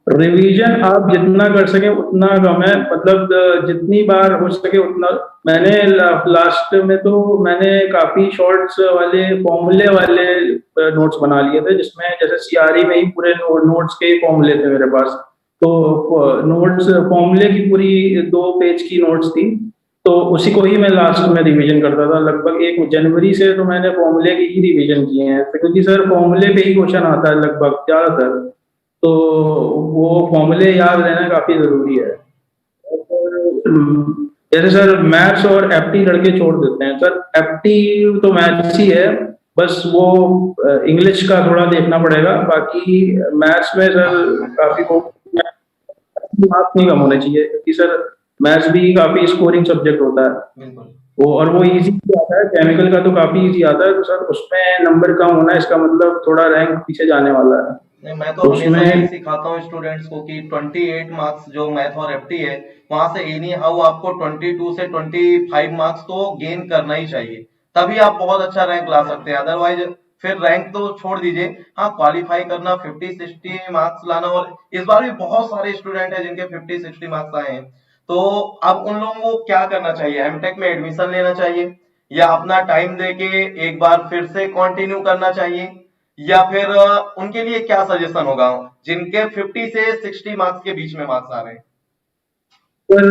रिवीजन आप जितना कर सके उतना कम है, मतलब जितनी बार हो सके उतना। मैंने लास्ट में तो मैंने काफी शॉर्ट्स वाले फॉर्मूले वाले नोट्स बना लिए थे, जिसमें जैसे सीआरई में ही पूरे नोट्स के फॉर्मूले थे मेरे पास। तो नोट्स फॉर्मूले की पूरी 2 पेज की नोट्स थी, तो उसी को ही मैं लास्ट में रिवीजन करता था। लगभग 1 जनवरी से तो मैंने फॉर्मूले की ही रिवीजन किए हैं, क्योंकि सर फॉर्मूले पे ही क्वेश्चन आता है लगभग ज्यादातर, तो वो फॉर्मूले याद रहना काफी जरूरी है। और जैसे सर मैथ्स और एफटी लड़के छोड़ देते हैं सर, एफटी तो मैथ्स ही है, बस वो इंग्लिश का थोड़ा देखना पड़ेगा। बाकी मैथ्स में सर काफी मार्क्स नहीं कम होने चाहिए, क्योंकि सर मैथ्स भी काफी स्कोरिंग सब्जेक्ट होता है बिल्कुल। वो, और वो इजी आता है। केमिकल का तो काफी इजी आता है, तो सर उसमें नंबर कम होना इसका मतलब थोड़ा रैंक पीछे जाने वाला है। नहीं, मैं तो तो हमेशा यही उसमें सिखाता हूँ स्टूडेंट्स को कि 28 मार्क्स जो मैथ और एफटी है, वहां से एनी हाउ आपको 22 से 25 मार्क्स तो गेन करना ही चाहिए, तभी आप बहुत अच्छा रैंक ला सकते हैं। अदरवाइज फिर रैंक तो छोड़ दीजिए, हाँ क्वालिफाई करना 50-60 मार्क्स लाना, और इस बार भी बहुत सारे स्टूडेंट हैं जिनके 50-60 मार्क्स आए हैं। तो अब उन लोगों को क्या करना चाहिए? एमटेक में एडमिशन लेना चाहिए, या अपना टाइम देके एक बार फिर से कंटिन्यू करना चाहिए, या फिर उनके लिए क्या सजेशन होगा जिनके 50 से 60 मार्क्स के बीच में मार्क्स आ रहे हैं? सर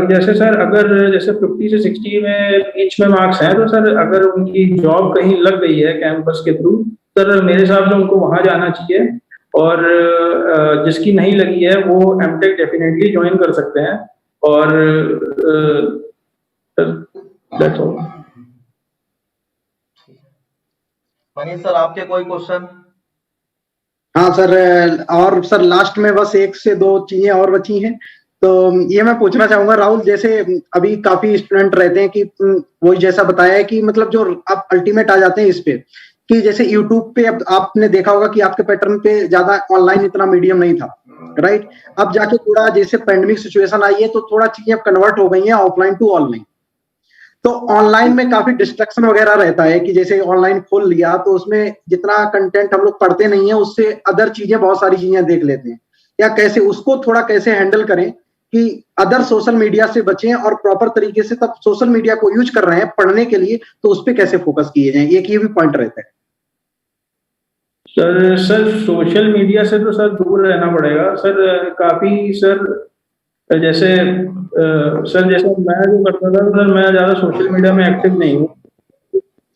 जैसे सर अगर जैसे 50 से 60 में बीच में मार्क्स हैं, तो सर अगर उनकी जॉब कहीं लग गई है कैंपस के थ्रू, सर मेरे हिसाब से उनको वहां जाना चाहिए। और जिसकी नहीं लगी है वो एमटेक डेफिनेटली ज्वाइन कर सकते हैं। और दैट्स ऑल। मनीष सर, आपके कोई क्वेश्चन? हाँ सर, और सर लास्ट में बस 1 से 2 चीजें और बची हैं, तो ये मैं पूछना चाहूंगा राहुल, जैसे अभी काफी स्टूडेंट रहते हैं कि वही जैसा बताया है कि मतलब जो आप अल्टीमेट आ जाते हैं इस पे, कि जैसे यूट्यूब पे अब आपने देखा होगा कि आपके पैटर्न पे ज्यादा ऑनलाइन इतना मीडियम नहीं था, राइट? अब जाके थोड़ा जैसे पैंडेमिक सिचुएशन आई है तो थोड़ा चीजें कन्वर्ट हो गई हैं ऑफलाइन टू ऑनलाइन, तो ऑनलाइन में काफी डिस्ट्रक्शन वगैरह रहता है कि जैसे ऑनलाइन खोल लिया तो उसमें जितना कंटेंट हम लोग पढ़ते नहीं है उससे अदर चीजें बहुत सारी चीजें देख लेते हैं, या कैसे उसको थोड़ा कैसे हैंडल करें कि अदर सोशल मीडिया से बचें और प्रॉपर तरीके से तब सोशल मीडिया को यूज कर रहे हैं पढ़ने के लिए तो उस पर कैसे फोकस किए जाए, एक ये भी पॉइंट रहता है। सर सोशल मीडिया से तो सर दूर रहना पड़ेगा सर, काफी सर। जैसे सर जैसे मैं जो करता था सर, मैं ज्यादा सोशल मीडिया में एक्टिव नहीं हूँ।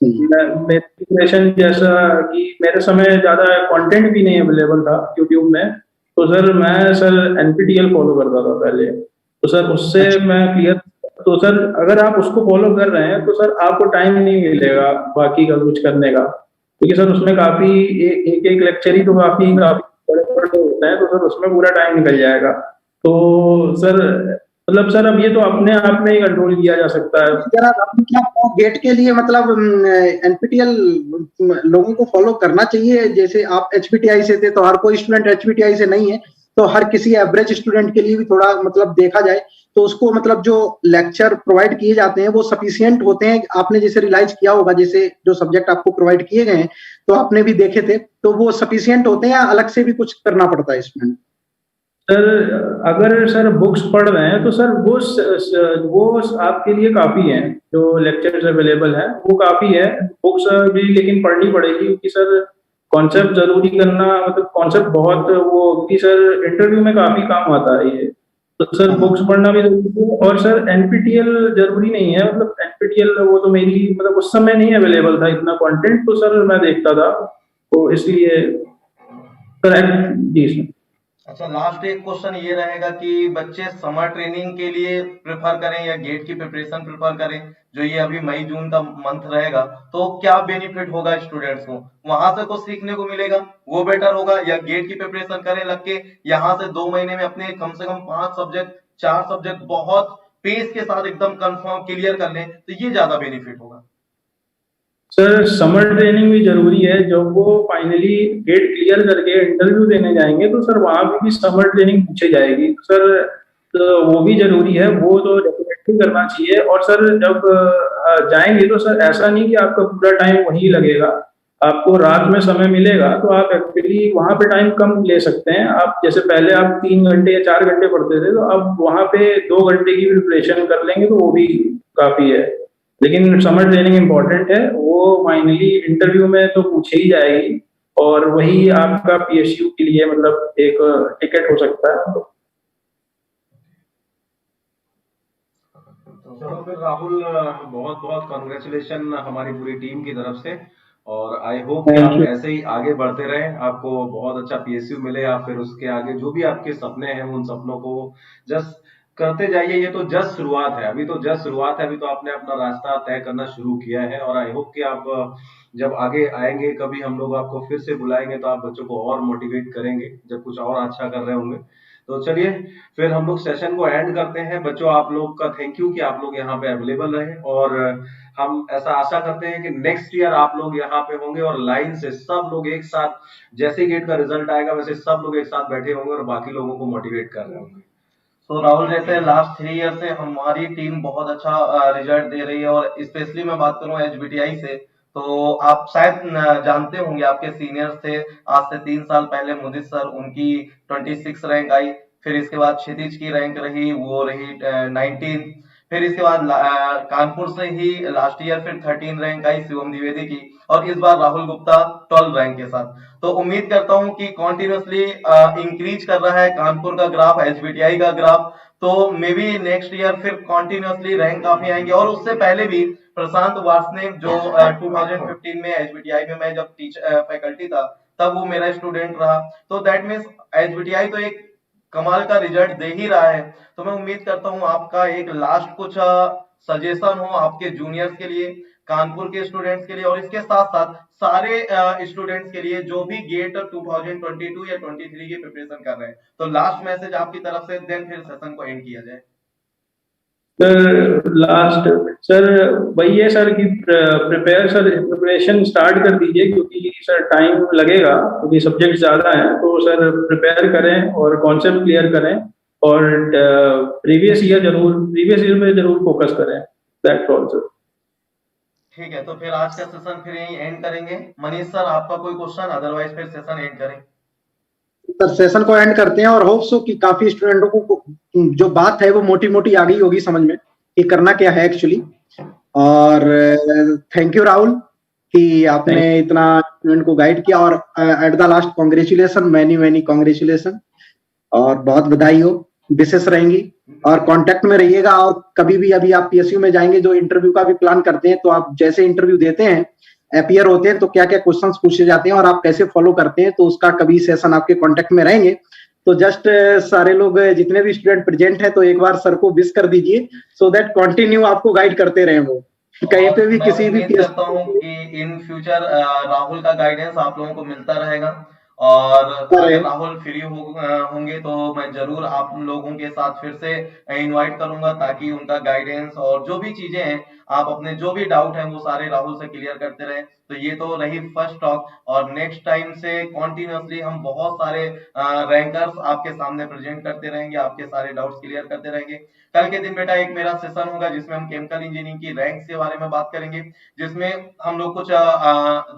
मेरी सिचुएशन जैसा कि मेरे समय ज्यादा कंटेंट भी नहीं अवेलेबल था यूट्यूब में, तो सर मैं सर एनपीटीईएल फॉलो करता था पहले, तो सर उससे मैं क्लियर। तो सर अगर आप उसको फॉलो कर रहे हैं तो सर आपको टाइम नहीं मिलेगा बाकी का कुछ करने का, क्योंकि सर उसमें काफी एक एक लेक्चर ही तो काफी काफी बड़े बड़े होते हैं, तो सर उसमें पूरा टाइम निकल जाएगा। तो सर मतलब सर अब ये तो अपने आप में ही कंट्रोल किया जा सकता है। जरा क्या गेट के लिए मतलब एनपीटीईएल लोगों को फॉलो करना चाहिए? जैसे आप एचपीटीआई से थे तो हर कोई स्टूडेंट एचपीटीआई से नहीं है, तो हर किसी एवरेज स्टूडेंट के लिए भी थोड़ा मतलब देखा जाए तो उसको मतलब जो लेक्चर प्रोवाइड किए जाते हैं वो सफिशिएंट होते हैं? आपने जैसे रियलाइज किया होगा, जैसे जो सब्जेक्ट आपको प्रोवाइड किए गए हैं तो आपने भी देखे थे, तो वो सफिशिएंट होते हैं या अलग से भी कुछ करना पड़ता है इसमें? सर अगर सर बुक्स पढ़ रहे हैं तो सर वो आपके लिए काफी है, जो लेक्चर्स अवेलेबल हैं वो काफी है। बुक्स भी लेकिन पढ़नी पड़ेगी, क्योंकि सर कॉन्सेप्ट जरूरी करना, मतलब कॉन्सेप्ट बहुत वो, क्योंकि सर इंटरव्यू में काफी काम आता है ये, तो सर बुक्स पढ़ना भी जरूरी है। और सर एनपीटीईएल जरूरी नहीं है, मतलब एनपीटीईएल वो तो मेरी मतलब उस समय नहीं अवेलेबल था इतना कंटेंट, तो सर मैं देखता था, तो इसलिए करेक्ट जी सर। अच्छा, लास्ट एक क्वेश्चन ये रहेगा कि बच्चे समर ट्रेनिंग के लिए प्रेफर करें या गेट की प्रिपरेशन प्रेफर करें, जो ये अभी मई जून का मंथ रहेगा, तो क्या बेनिफिट होगा स्टूडेंट्स को? वहां से कुछ सीखने को मिलेगा, वो बेटर होगा, या गेट की प्रिपरेशन करें लग के यहाँ से 2 महीने में अपने कम से कम 5 सब्जेक्ट 4 सब्जेक्ट बहुत पेस के साथ एकदम कंफर्म क्लियर कर लें, तो ये ज्यादा बेनिफिट होगा? सर समर ट्रेनिंग भी जरूरी है, जब वो फाइनली गेट क्लियर करके इंटरव्यू देने जाएंगे तो सर वहां भी समर ट्रेनिंग पूछी जाएगी, तो सर तो वो भी जरूरी है, वो तो डेफिनेटली करना चाहिए। और सर जब जाएंगे तो सर ऐसा नहीं कि आपका पूरा टाइम वहीं लगेगा, आपको रात में समय मिलेगा तो आप एक्चुअली वहां पे टाइम कम ले सकते हैं। आप जैसे पहले आप 3 घंटे या 4 घंटे पढ़ते थे, तो अब वहां पे 2 घंटे की प्रिपरेशन कर लेंगे तो वो भी काफी है। लेकिन समर ट्रेनिंग इम्पोर्टेंट है, वो फाइनली इंटरव्यू में तो पूछी ही जाएगी, और वही आपका पीएसयू के लिए मतलब एक टिकट हो सकता है। चलो फिर राहुल, बहुत बहुत कॉन्ग्रेचुलेशन हमारी पूरी टीम की तरफ से, और आई होप कि आप ऐसे ही आगे बढ़ते रहें, आपको बहुत अच्छा पीएसयू मिले, या फिर उसके आगे जो भी आपके सपने हैं उन सपनों को जस्ट करते जाइए। ये तो जस्ट शुरुआत है, अभी तो जस्ट शुरुआत है, अभी तो आपने अपना रास्ता तय करना शुरू किया है, और आई होप कि आप जब आगे आएंगे कभी हम लोग आपको फिर से बुलाएंगे तो आप बच्चों को और मोटिवेट करेंगे जब कुछ और अच्छा कर रहे होंगे। तो चलिए फिर हम लोग सेशन को एंड करते हैं। बच्चों, आप लोग का थैंक यू कि आप लोग यहाँ पे अवेलेबल रहे, और हम ऐसा आशा करते हैं कि नेक्स्ट ईयर आप लोग यहाँ पे होंगे और लाइन से सब लोग एक साथ, जैसे गेट का रिजल्ट आएगा वैसे सब लोग एक साथ बैठे होंगे और बाकी लोगों को मोटिवेट कर रहे होंगे। तो राहुल, जैसे लास्ट 3 ईयर से हमारी टीम बहुत अच्छा रिजल्ट दे रही है, और स्पेशली मैं बात करूं एचबीटीआई से, तो आप शायद जानते होंगे, आपके सीनियर्स थे आज से 3 साल पहले मुदित सर, उनकी 26 रैंक आई, फिर इसके बाद क्षितिज की रैंक रही, वो रही 19, फिर इसके बाद कानपुर से ही लास्ट ईयर फिर 13 रैंक आई शिवम द्विवेदी की, और इस बार राहुल गुप्ता 12 रैंक के साथ। तो उम्मीद करता हूं कि कॉन्टिन्यूसली इंक्रीज कर रहा है कानपुर का ग्राफ, एचबीटीआई का ग्राफ, तो मे बी नेक्स्ट ईयर फिर कॉन्टिन्यूसली रैंक काफी आएंगे। और उससे पहले भी प्रशांत वार्ष्णेय, जो 2015 में एचबीटीआई में मैं जब फैकल्टी था तब वो मेरा स्टूडेंट रहा, तो दैट मीन्स एचबीटीआई तो एक कमाल का रिजल्ट दे ही रहा है। तो मैं उम्मीद करता हूं आपका एक लास्ट कुछ सजेशन हो आपके जूनियर्स के लिए, कानपुर के स्टूडेंट्स के लिए, और इसके साथ साथ सारे स्टूडेंट्स के लिए जो भी गेट 2022 या 23 की प्रिपरेशन कर रहे हैं। तो लास्ट मैसेज आपकी तरफ से, देन फिर सेशन को एंड किया जाए। सर लास्ट सर वही है सर कि प्रिपरेशन स्टार्ट कर दीजिए, क्योंकि सर टाइम लगेगा, क्योंकि सब्जेक्ट ज़्यादा हैं, तो सर प्रिपेयर करें और कॉन्सेप्ट क्लियर करें, और प्रीवियस ईयर में जरूर फोकस करें। That's all sir. ठीक है, तो फिर आज का सेशन फिर यहीं एंड करेंगे। मनीष सर, आपका कोई क्वेश्चन? अदरवाइज फिर सेशन एंड करें। सर सेशन को एंड करते हैं और होप सो कि काफी स्टूडेंटों को जो बात है वो मोटी मोटी आ गई होगी समझ में कि करना क्या है एक्चुअली। और थैंक यू राहुल कि आपने इतना स्टूडेंट को गाइड किया, और at the last congratulation, many many congratulation, और बहुत बधाई हो, विशेष रहेंगी। और कांटेक्ट में रहिएगा, और कभी भी अभी आप पीएसयू में जाएंगे जो इंटरव्यू का भी प्लान करते हैं, तो आप जैसे इंटरव्यू देते हैं, अपीयर होते हैं, तो क्या क्या क्वेश्चंस पूछे जाते हैं और आप कैसे फॉलो करते हैं, तो उसका कभी सेशन आपके कांटेक्ट में रहेंगे। तो जस्ट सारे लोग जितने भी स्टूडेंट प्रेजेंट हैं तो एक बार सर को विश कर दीजिए, सो दैट कंटिन्यू आपको गाइड करते रहे वो कहीं पे भी मैं किसी भी उम्मीद करता हूँ कि इन फ्यूचर राहुल का गाइडेंस आप लोगों को मिलता रहेगा, और अगर राहुल फ्री होंगे तो मैं जरूर आप लोगों के साथ फिर से इनवाइट करूंगा, ताकि उनका गाइडेंस और जो भी चीजें हैं, आप अपने जो भी डाउट हैं वो सारे राहुल से क्लियर करते रहे। तो ये तो रही फर्स्ट टॉक, और नेक्स्ट टाइम से कॉन्टिन्यूसली हम बहुत सारे रैंकर्स आपके सामने प्रेजेंट करते रहेंगे, आपके सारे डाउट्स क्लियर करते रहेंगे। कल के दिन बेटा एक मेरा सेशन होगा जिसमें हम केमिकल इंजीनियरिंग की रैंक के बारे में बात करेंगे, जिसमें हम लोग कुछ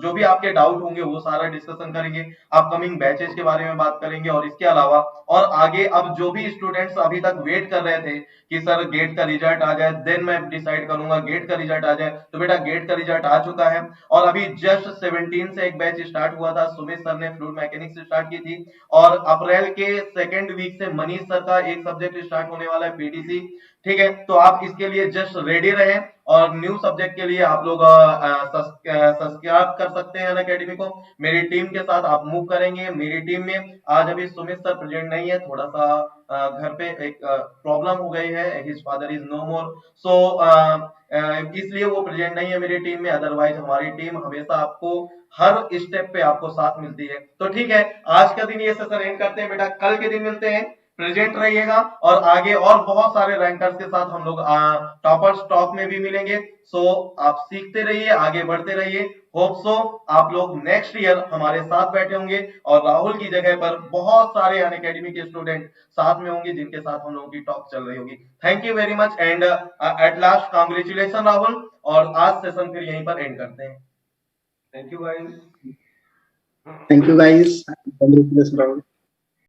जो भी आपके डाउट होंगे वो सारा डिस्कशन करेंगे, अपकमिंग बैचेस के बारे में बात करेंगे, और इसके अलावा और आगे अब जो भी स्टूडेंट्स अभी तक वेट कर रहे थे कि सर गेट का रिजल्ट आ जाए देन मैं डिसाइड करूंगा, गेट का रिजल्ट आ जाए, तो बेटा गेट का रिजल्ट आ चुका है। और अभी जस्ट 17 से एक बैच स्टार्ट हुआ था, सुमित सर ने फ्लूइड मैकेनिक्स से स्टार्ट की थी, और अप्रैल के सेकेंड वीक से मनीष सर का एक सब्जेक्ट स्टार्ट होने वाला है, पीटीसी। ठीक है, तो आप इसके लिए जस्ट रेडी रहें, और न्यू सब्जेक्ट के लिए आप लोग सब्सक्राइब कर सकते हैं अनअकैडमी को। मेरी टीम के साथ आप मूव करेंगे। मेरी टीम में आज अभी सुमित सर प्रेजेंट नहीं है, थोड़ा सा घर पे एक प्रॉब्लम हो गई है, हिज फादर इज नो मोर, सो इसलिए वो प्रेजेंट नहीं है मेरी टीम में। अदरवाइज हमारी टीम हमेशा आपको हर स्टेप पे आपको साथ मिलती है। तो ठीक है, आज का दिन ये सेशन एंड करते हैं बेटा, कल के दिन मिलते हैं। प्रेजेंट रहिएगा, और आगे और बहुत सारे रैंकर्स के साथ हम लोग टॉपर्स टॉक में भी मिलेंगे। सो आप सीखते रहिए, आगे बढ़ते रहिए। होप सो आप लोग नेक्स्ट ईयर हमारे साथ बैठे होंगे, और राहुल की जगह पर बहुत सारे अनअकैडमी के स्टूडेंट साथ में होंगे जिनके साथ हम लोगों की टॉक चल रही होगी। Thank you very much, and at last congratulation Rahul, और आज सेशन फिर यहीं पर एंड करते हैं। Thank you guys. Thank you guys, congratulation Rahul.